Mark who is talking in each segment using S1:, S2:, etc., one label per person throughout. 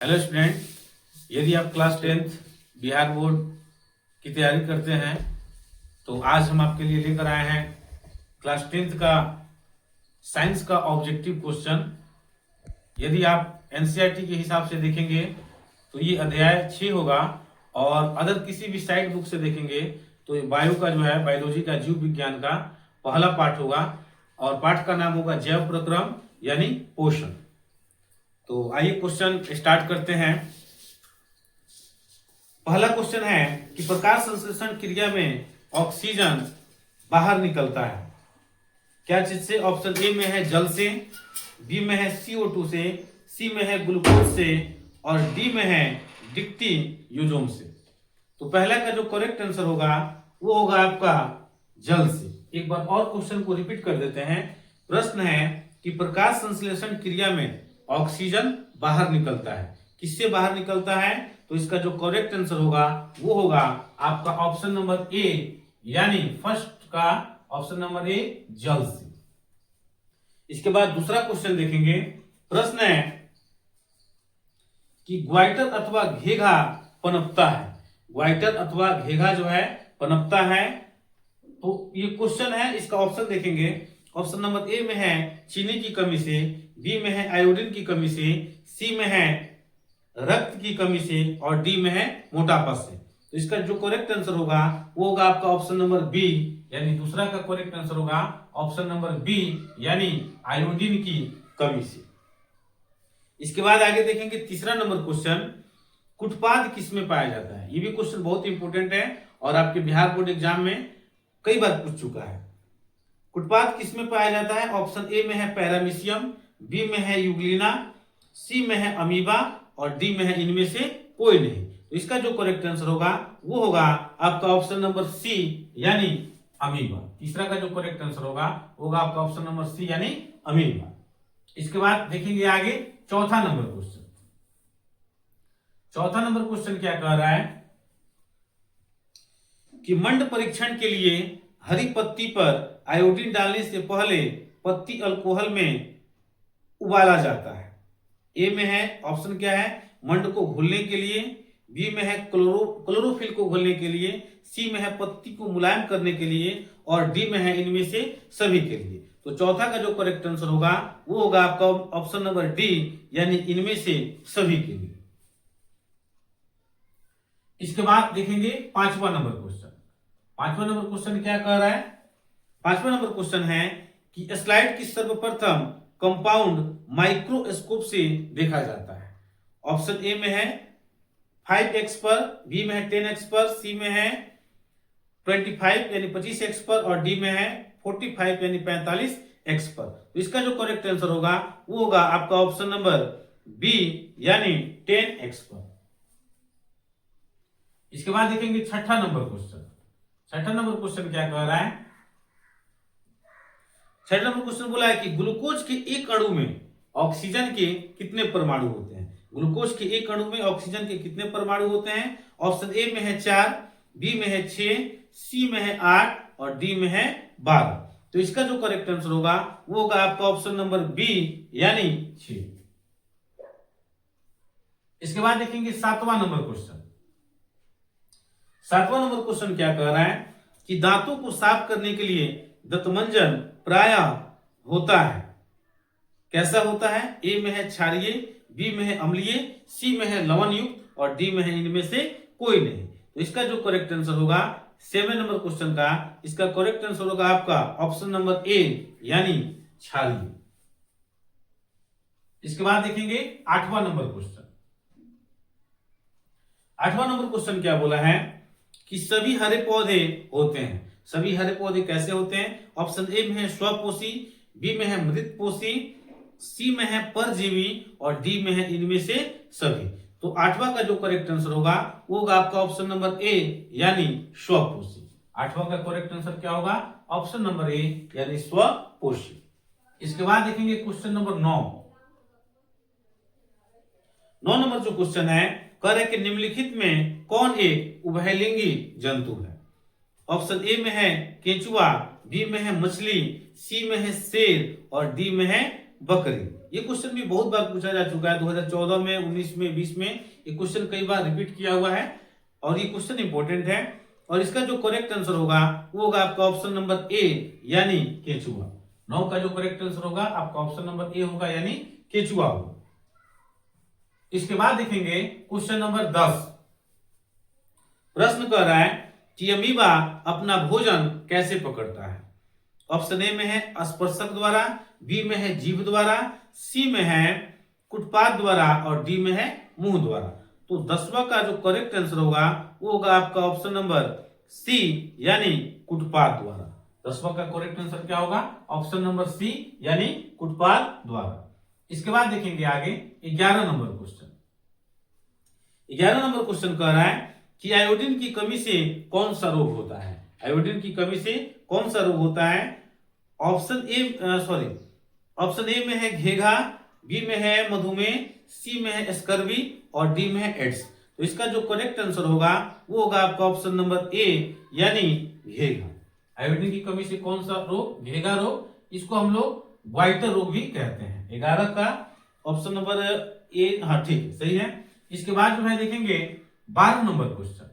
S1: Hello student, यदि आप class 10th Bihar board की तैयारी करते हैं तो आज हम आपके लिए लेकर आए हैं क्लास 10th का साइंस का ऑब्जेक्टिव क्वेश्चन। यदि आप एनसीईआरटी के हिसाब से देखेंगे तो ये अध्याय 6 होगा और अदर किसी भी साइड बुक से देखेंगे तो ये बायो का जो है बायोलॉजी का जीव विज्ञान का पहला पाठ होगा और पाठ का नाम होगा जैव प्रक्रम यानी पोषण। तो आइए क्वेश्चन स्टार्ट करते हैं। पहला क्वेश्चन है कि प्रकाश संश्लेषण क्रिया में ऑक्सीजन बाहर निकलता है क्या चीज से? ऑप्शन ए में है जल से, बी में है CO2 से, सी में है ग्लूकोज से और डी में है डिक्टीयूजोम से। तो पहला का जो करेक्ट आंसर होगा वो होगा आपका जल से। एक बार और क्वेश्चन को रिपीट कर देते हैं। प्रश्न है कि प्रकाश संश्लेषण क्रिया में ऑक्सीजन बाहर निकलता है, किससे बाहर निकलता है? तो इसका जो करेक्ट आंसर होगा वो होगा आपका ऑप्शन नंबर ए यानी फर्स्ट का ऑप्शन नंबर ए जल से। इसके बाद दूसरा क्वेश्चन देखेंगे। प्रश्न है कि ग्वाइटर अथवा घेघा पनपता है, ग्वाइटर अथवा घेघा जो है पनपता है। तो ये क्वेश्चन है, इसका ऑप्शन देखेंगे। ऑप्शन नंबर ए में है चीनी की कमी से, बी में है आयोडीन की कमी से, सी में है रक्त की कमी से और डी में है मोटापा से। तो इसका जो करेक्ट आंसर होगा वो होगा आपका ऑप्शन नंबर बी यानी दूसरा का करेक्ट आंसर होगा ऑप्शन नंबर बी यानी आयोडीन की कमी से। इसके बाद आगे देखेंगे तीसरा नंबर क्वेश्चन, कुटपाद किसमें पाया जाता है? ये भी क्वेश्चन बहुत इंपॉर्टेंट है और आपके बिहार बोर्ड एग्जाम में कई बार पूछ चुका है। कुटपाद किसमें पाया जाता है? ऑप्शन ए में है पैरामीशियम, बी में है यूग्लिना, सी में है अमीबा और डी में है इनमें से कोई नहीं। तो इसका जो करेक्ट आंसर होगा वो होगा आपका ऑप्शन नंबर सी यानी अमीबा। तीसरा का जो करेक्ट आंसर होगा वो होगा आपका ऑप्शन नंबर सी यानी अमीबा। इसके बाद देखेंगे आगे चौथा नंबर क्वेश्चन। चौथा नंबर क्वेश्चन क्या कह रहा है कि मंड परीक्षण के लिए हरी पत्ती पर आयोडीन डालने से पहले पत्ती अल्कोहल में उबाला जाता है। ए में है ऑप्शन क्या है मंड को घोलने के लिए, बी में है क्लोरोफिल को घोलने के लिए, सी में है पत्ती को मुलायम करने के लिए और डी में है इनमें से सभी के लिए। तो चौथा का जो करेक्ट आंसर होगा वो होगा आपका ऑप्शन नंबर डी यानी इनमें से सभी के लिए। इसके बाद देखेंगे पांचवा नंबर क्वेश्चन। पांचवा नंबर क्वेश्चन क्या कह रहा है? पांचवा नंबर क्वेश्चन है कि स्लाइड की सर्वप्रथम कंपाउंड माइक्रोस्कोप से देखा जाता है। ऑप्शन ए में है 5x पर, बी में है 10x पर, सी में है 25 यानी 25x पर और डी में है 45 यानी 45x पर। तो इसका जो करेक्ट आंसर होगा वो होगा आपका ऑप्शन नंबर बी यानी 10x पर। इसके बाद देखेंगे छठा नंबर क्वेश्चन। छठा नंबर क्वेश्चन क्या कह रहा है? छठा नंबर क्वेश्चन बोला है कि ग्लूकोज के एक अणु में ऑक्सीजन के कितने परमाणु होते हैं? ग्लूकोज के एक अणु में ऑक्सीजन के कितने परमाणु होते हैं? ऑप्शन ए में है 4, बी में है 6, सी में है 8 और डी में है 12। तो इसका जो करेक्ट आंसर होगा वो होगा आपका ऑप्शन नंबर बी यानी 6। इसके बाद देखेंगे सातवां नंबर क्वेश्चन। सातवां नंबर क्वेश्चन क्या कह रहा है कि दांतों को साफ करने के लिए दंतमंजन प्रायः होता है, कैसा होता है? ए में है क्षारीय, बी में है अम्लीय, सी में है लवण युक्त और डी में है इनमें से कोई नहीं। तो इसका जो करेक्ट आंसर होगा 7 नंबर क्वेश्चन का, इसका करेक्ट आंसर होगा आपका ऑप्शन नंबर ए यानी क्षारीय। इसके बाद देखेंगे आठवां नंबर क्वेश्चन। आठवां नंबर क्वेश्चन क्या बोला है कि सभी हरे पौधे होते हैं। सभी हरे पौधे कैसे होते हैं? ऑप्शन ए में है स्वपोषी, बी में है मृतपोषी, सी में है परजीवी और डी में है इनमें से सभी। तो आठवां का जो करेक्ट आंसर होगा वो होगा आपका ऑप्शन नंबर ए यानी स्वपोषी। आठवां का करेक्ट आंसर क्या होगा? ऑप्शन नंबर ए यानी स्वपोषी। इसके बाद देखेंगे क्वेश्चन नंबर 9। 9 नंबर जो क्वेश्चन है कह रहे कि निम्नलिखित में कौन एक उभयलिंगी जंतु है? ऑप्शन ए में है केंचुआ, बी में है मछली, सी में है शेर और डी में है बकरी। ये क्वेश्चन भी बहुत बार पूछा जा चुका है, 2014 में, 19 में, 20 में ये क्वेश्चन कई बार रिपीट किया हुआ है और ये क्वेश्चन इंपॉर्टेंट है। और इसका जो करेक्ट आंसर होगा वो होगा आपका ऑप्शन नंबर ए यानी केचुआ। 9 का जो करेक्ट आंसर होगा आपका ऑप्शन नंबर ए होगा यानी केचुआ होगा। इसके बाद देखेंगे क्वेश्चन नंबर 10। प्रश्न कह रहा है कि अमीबा अपना भोजन कैसे पकड़ता है। ऑप्शन ए में है स्पर्शक द्वारा, बी में है जीभ द्वारा, सी में है कुटपात द्वारा और डी में है मुंह द्वारा। तो 10वां का जो करेक्ट आंसर होगा वो होगा आपका ऑप्शन नंबर सी यानी कुटपात द्वारा। 10वां का करेक्ट आंसर क्या होगा? ऑप्शन नंबर सी यानी कुटपात द्वारा। इसके बाद देखेंगे आगे 11 नंबर क्वेश्चन। 11 नंबर क्वेश्चन कह रहा है कि आयोडीन की कमी से कौन सा रोग होता है। आयोडीन की कमी से कौन सा रोग होता है? ऑप्शन ए में है घेघा, बी में है मधुमेह, सी में है स्कर्वी और डी में है एड्स। तो इसका जो करेक्ट आंसर होगा वो होगा आपका ऑप्शन नंबर ए यानी घेघा। आयोडीन की कमी से कौन सा रोग? घेघा रोग। इसको हम लोग वाइटर रोग भी कहते हैं। 11 का ऑप्शन नंबर ए, हाँ ठीक है, सही है। इसके बाद जो है देखेंगे 12 नंबर क्वेश्चन।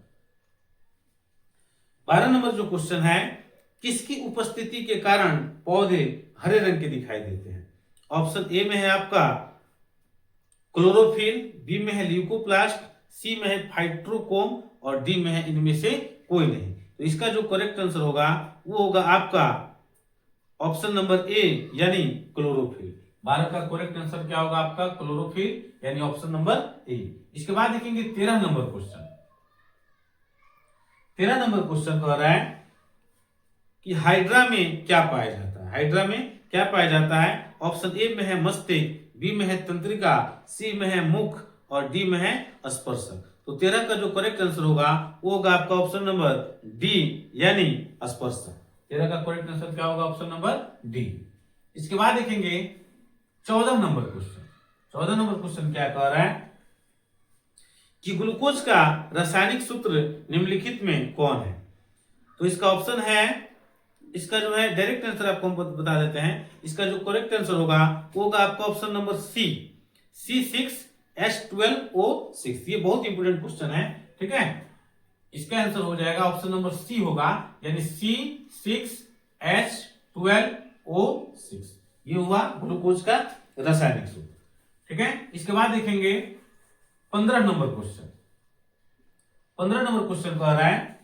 S1: 12 नंबर जो क्वेश्चन है, किसकी उपस्थिति के कारण पौधे हरे रंग के दिखाई देते हैं। ऑप्शन ए में है आपका क्लोरोफिल, बी में है ल्यूकोप्लास्ट, सी में है फाइट्रोकोम और डी में है इनमें से कोई नहीं। तो इसका जो करेक्ट आंसर होगा वो होगा आपका ऑप्शन नंबर ए यानी क्लोरोफिल। 12 का करेक्ट आंसर क्या होगा आपका? क्लोरोफिल यानी ऑप्शन नंबर ए। इसके बाद देखेंगे 13 नंबर क्वेश्चन। 13 नंबर क्वेश्चन कह रहा है कि हाइड्रा में क्या पाया जाता है। हाइड्रा में क्या पाया जाता है? ऑप्शन ए में है मस्तिष्क, बी में है तंत्रिका, सी में है मुख और डी में है स्पर्शक। तो 13 का जो करेक्ट आंसर होगा वो होगा आपका ऑप्शन नंबर डी यानी स्पर्शक। 13 का करेक्ट आंसर क्या होगा? Option number D. इसके बाद देखेंगे 14 नंबर क्वेश्चन। 14 नंबर क्वेश्चन क्या कह रहा है कि ग्लूकोज का रासायनिक सूत्र निम्नलिखित में कौन है। तो इसका ऑप्शन है, इसका जो है डायरेक्ट आंसर आपको हम बता देते हैं। इसका जो करेक्ट आंसर होगा वो होगा आपका ऑप्शन नंबर सी, C6H12O6। ये बहुत इंपोर्टेंट क्वेश्चन है, ठीक है। इसका आंसर हो जाएगा ऑप्शन नंबर सी होगा यानी C6H12O6। ये हुआ ग्लूकोज का रासायनिक सूत्र, ठीक है। इसके बाद देखेंगे 15 नंबर क्वेश्चन। 15 नंबर क्वेश्चन कह रहा है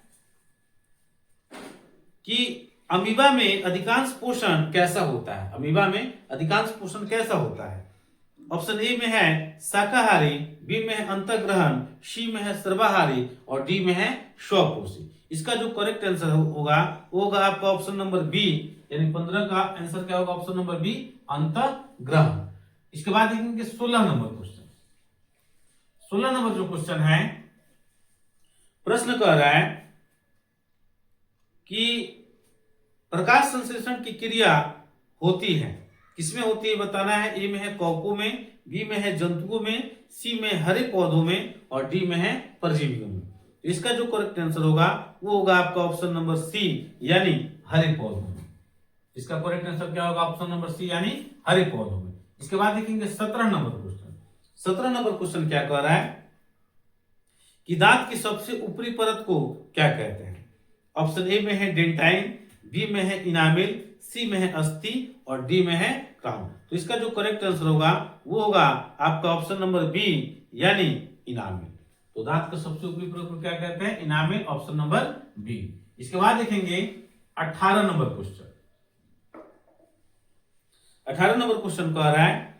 S1: कि अमीबा में अधिकांश पोषण कैसा होता है। अमीबा में अधिकांश पोषण कैसा होता है? ऑप्शन ए में है शाकाहारी, बी में है अंतःग्रहण, सी में है सर्वाहारी और डी में है स्वपोषी। इसका जो करेक्ट आंसर होगा वो होगा आपका ऑप्शन नंबर बी यानी 15 का आंसर क्या होगा? ऑप्शन नंबर बी अंतःग्रहण। इसके बाद देखेंगे 16 नंबर क्वेश्चन। 16 नंबर जो क्वेश्चन है, प्रश्न कह रहा है कि प्रकाश संश्लेषण की क्रिया होती है, किसमें होती है बताना है। ए में है कवकों में, बी में है जंतुओं में, सी में हरे पौधों में और डी में है परजीवियों में। तो इसका जो करेक्ट आंसर होगा वो होगा आपका ऑप्शन नंबर सी यानी हरे पौधों में। इसका करेक्ट आंसर क्या होगा? ऑप्शन नंबर सी यानी हरे पौधों में। इसके बाद देखेंगे 17 नंबर क्वेश्चन। 17 नंबर क्वेश्चन क्या कह रहा है कि दांत की सबसे ऊपरी परत को क्या कहते हैं। ऑप्शन ए में है डेंटाइन, बी में है इनामिल, सी में है अस्थि और डी में है क्राउन। तो इसका जो करेक्ट आंसर होगा वो होगा आपका ऑप्शन नंबर बी यानी इनामिल। तो दांत का सबसे ऊपरी परत को क्या कहते हैं? Enamel, option number B. इसके बाद देखेंगे 18 नंबर क्वेश्चन। 18 नंबर क्वेश्चन कह रहा है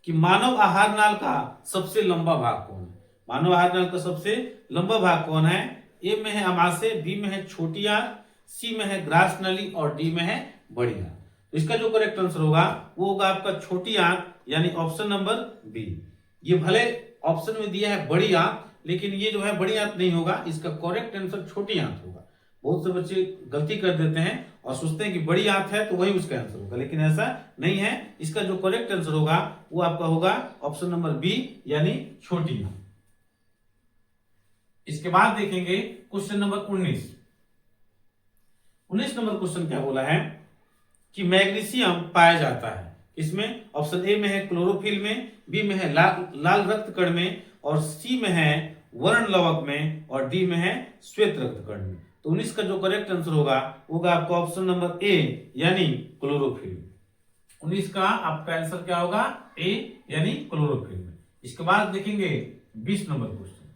S1: कि मानव आहार नाल का सबसे लंबा भाग कौन है। मानव आहार नाल का सबसे लंबा भाग कौन है? ए में है अमाशय, बी में है छोटी आंत, सी में है ग्रास नली और डी में है बड़ी आंत। तो इसका जो करेक्ट आंसर होगा वो होगा आपका छोटी आंत यानी ऑप्शन नंबर बी। ये भले ऑप्शन में दिया है बड़ी आंत, लेकिन ये जो है बड़ी आंत नहीं होगा, इसका करेक्ट आंसर छोटी आंत होगा। बहुत से बच्चे गलती कर देते हैं और सोचते हैं कि बड़ी आंत है तो वही उसका आंसर होगा, लेकिन ऐसा नहीं है। इसका जो करेक्ट आंसर होगा वो आपका होगा ऑप्शन नंबर बी यानी छोटी आंत। इसके बाद देखेंगे क्वेश्चन नंबर 19। 19 नंबर क्वेश्चन क्या बोला है कि मैग्नीशियम पाया जाता है इसमें ऑप्शन ए में है क्लोरोफिल में, बी में है लाल रक्त कण में, और सी में है वर्ण लवक में, और डी में है श्वेत रक्त कण में। तो 19 का जो करेक्ट आंसर होगा आपका ऑप्शन नंबर ए यानी क्लोरोफिल। 19 का आपका आंसर क्या होगा? ए यानी क्लोरोफिल में। इसके बाद देखेंगे 20 नंबर क्वेश्चन।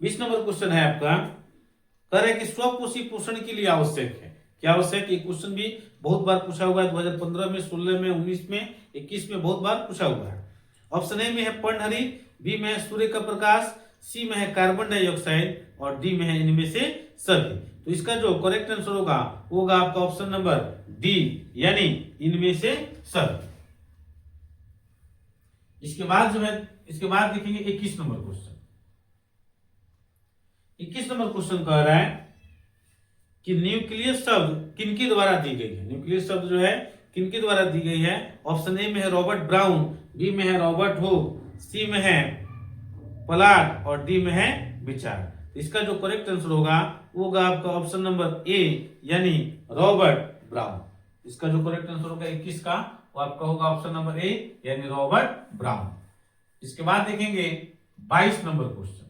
S1: 20 नंबर क्वेश्चन है आपका, कह रहे कि स्वपोषी पोषण के लिए आवश्यक है। क्या आवश्यक? ये क्वेश्चन भी बहुत बार पूछा हुआ है, 2015 में, 16 में, 19 में, 21 में बहुत बार पूछा हुआ है। ऑप्शन ए में है पर्णहरित, बी में है सूर्य का प्रकाश, सी में है कार्बन डाइऑक्साइड, और डी में है इनमें से सभी। तो इसका जो करेक्ट आंसर होगा आपका ऑप्शन नंबर डी यानी इनमें से सभी। इसके बाद देखेंगे 21 नंबर क्वेश्चन। 21 नंबर क्वेश्चन कह रहा है कि न्यूक्लियस शब्द किनके द्वारा दी गई है। न्यूक्लियस शब्द जो है किनके द्वारा दी गई है? ऑप्शन ए में है रॉबर्ट ब्राउन, बी में है रॉबर्ट हुक, सी में है पलाड, और डी में है विचार। इसका जो करेक्ट आंसर होगा आपका ऑप्शन नंबर ए यानी रॉबर्ट ब्राउन। इसका जो करेक्ट आंसर होगा 21 का, वो आपका होगा ऑप्शन नंबर ए यानी रॉबर्ट ब्राउन। इसके बाद देखेंगे 22 नंबर क्वेश्चन।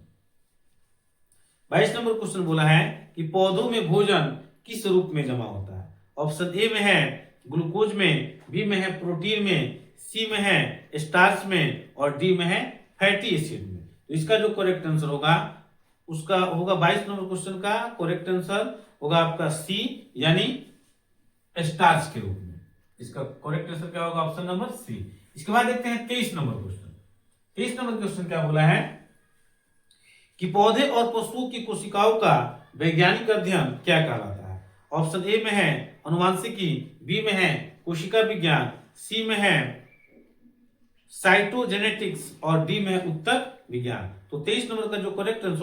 S1: 22 नंबर क्वेश्चन बोला है कि पौधों में भोजन किस रूप में जमा होता है। ऑप्शन ए में है ग्लूकोज में, बी में है प्रोटीन में, सी में है स्टार्च में, और डी में है फैटी एसिड में। तो इसका जो करेक्ट आंसर उसका होगा 22 नंबर क्वेश्चन का करेक्ट आंसर होगा आपका सी यानी स्टार्च के रूप में। इसका करेक्ट आंसर क्या होगा? Option number C. इसके बाद देखते हैं 23 नंबर क्वेश्चन। 23 नंबर क्वेश्चन क्या बोला है कि पौधे और पशुओं की कोशिकाओं का वैज्ञानिक अध्ययन क्या कहलाता है। ऑप्शन ए में है अनुवांशिकी, बी में है कोशिका विज्ञान, सी में है साइटोजेनेटिक्स, और डी में है उत्तक विज्ञान। तो 23 नंबर का जो करेक्ट आंसर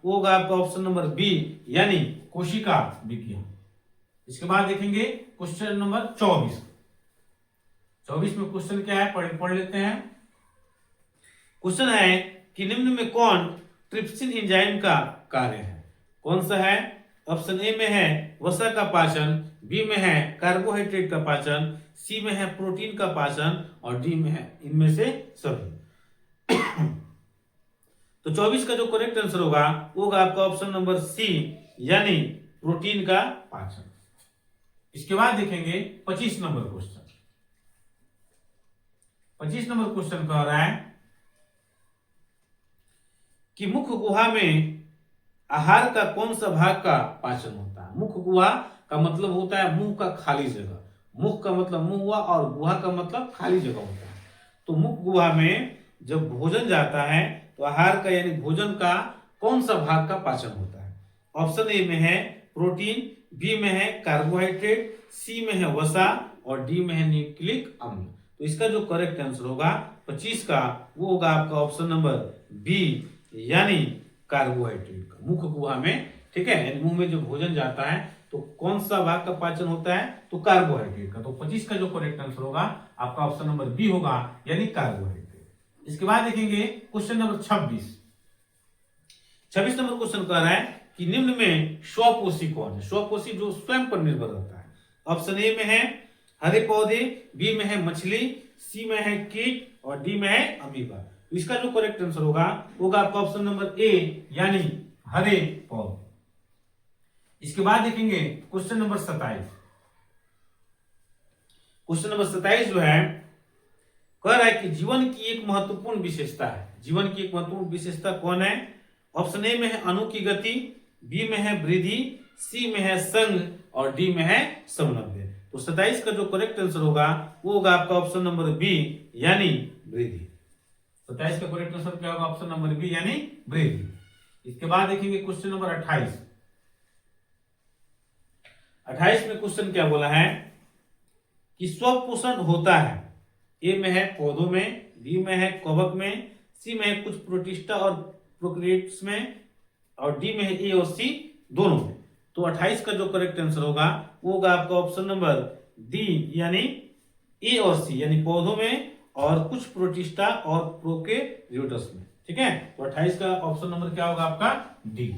S1: होगा आपका ऑप्शन नंबर बी यानी कोशिका विज्ञान। इसके बाद देखेंगे क्वेश्चन नंबर 24। 24 में क्वेश्चन क्या है पढ़ लेते हैं। क्वेश्चन है कि निम्न में कौन ट्रिप्सिन एंजाइम का कार्य है। कौन सा है? ऑप्शन ए में है वसा का पाचन, बी में है कार्बोहाइड्रेट का पाचन, सी में है प्रोटीन का पाचन, और डी में है इनमें से सभी। तो 24 का जो करेक्ट आंसर होगा आपका ऑप्शन नंबर सी यानी प्रोटीन का पाचन। इसके बाद देखेंगे 25 नंबर क्वेश्चन। 25 नंबर क्वेश्चन कह रहा है कि मुख्य गुहा में आहार का कौन सा भाग का पाचन होता है। मुख्य गुहा का मतलब होता है मुंह का खाली जगह। मुख का मतलब मुंह हुआ और गुहा का मतलब खाली जगह होता है। तो मुख्य गुहा में जब भोजन जाता है तो आहार का यानी भोजन का कौन सा भाग का पाचन होता है। ऑप्शन ए में है प्रोटीन, बी में है कार्बोहाइड्रेट, सी में है वसा, और डी में है न्यूक्लिक अम्ल। तो इसका जो करेक्ट आंसर होगा 25 का, वो होगा आपका ऑप्शन नंबर बी यानी कार्बोहाइड्रेट का। मुख्य गुहा में, ठीक है, यानी मुंह में जो भोजन जाता है तो कौन सा भाग का पाचन होता है? तो कार्बोहाइड्रेट का। तो 25 का जो करेक्ट आंसर होगा आपका ऑप्शन नंबर बी होगा यानी कार्बोहाइड्रेट। इसके बाद देखेंगे क्वेश्चन नंबर 26। 26 नंबर क्वेश्चन कह रहा है कि निम्न में स्वपोषी कौन है। स्वपोषी जो स्वयं पर निर्भर रहता है। ऑप्शन ए में है हरे पौधे, बी में है मछली, सी में है कीट, और डी में है अमीबा। इसका जो करेक्ट आंसर होगा आपका ऑप्शन नंबर ए यानी हरे पौधे। इसके बाद देखेंगे क्वेश्चन नंबर 27। क्वेश्चन नंबर 27 जो है कह रहा है कि जीवन की एक महत्वपूर्ण विशेषता है। जीवन की एक महत्वपूर्ण विशेषता कौन है? ऑप्शन ए में है अणु की गति, बी में है वृद्धि, सी में है संघ, और डी में है समन्वय। तो 27 का जो करेक्ट आंसर होगा आपका ऑप्शन नंबर बी यानी वृद्धि। 27 का करेक्ट आंसर क्या होगा? ऑप्शन नंबर बी यानी वृद्धि। इसके बाद देखेंगे क्वेश्चन नंबर 28। 28 में क्वेश्चन क्या बोला है कि स्वपोषण होता है। ए में है पौधों में, बी में है कवक में, सी में है कुछ प्रोटिस्टा और प्रोकैरियोट्स में, और डी में है ए और सी दोनों में। तो 28 का जो करेक्ट आंसर होगा आपका ऑप्शन नंबर डी यानी ए और सी यानी पौधों में और कुछ प्रोटिस्टा और प्रोकैरियोट्स में। ठीक है, तो 28 का ऑप्शन नंबर क्या होगा आपका डी।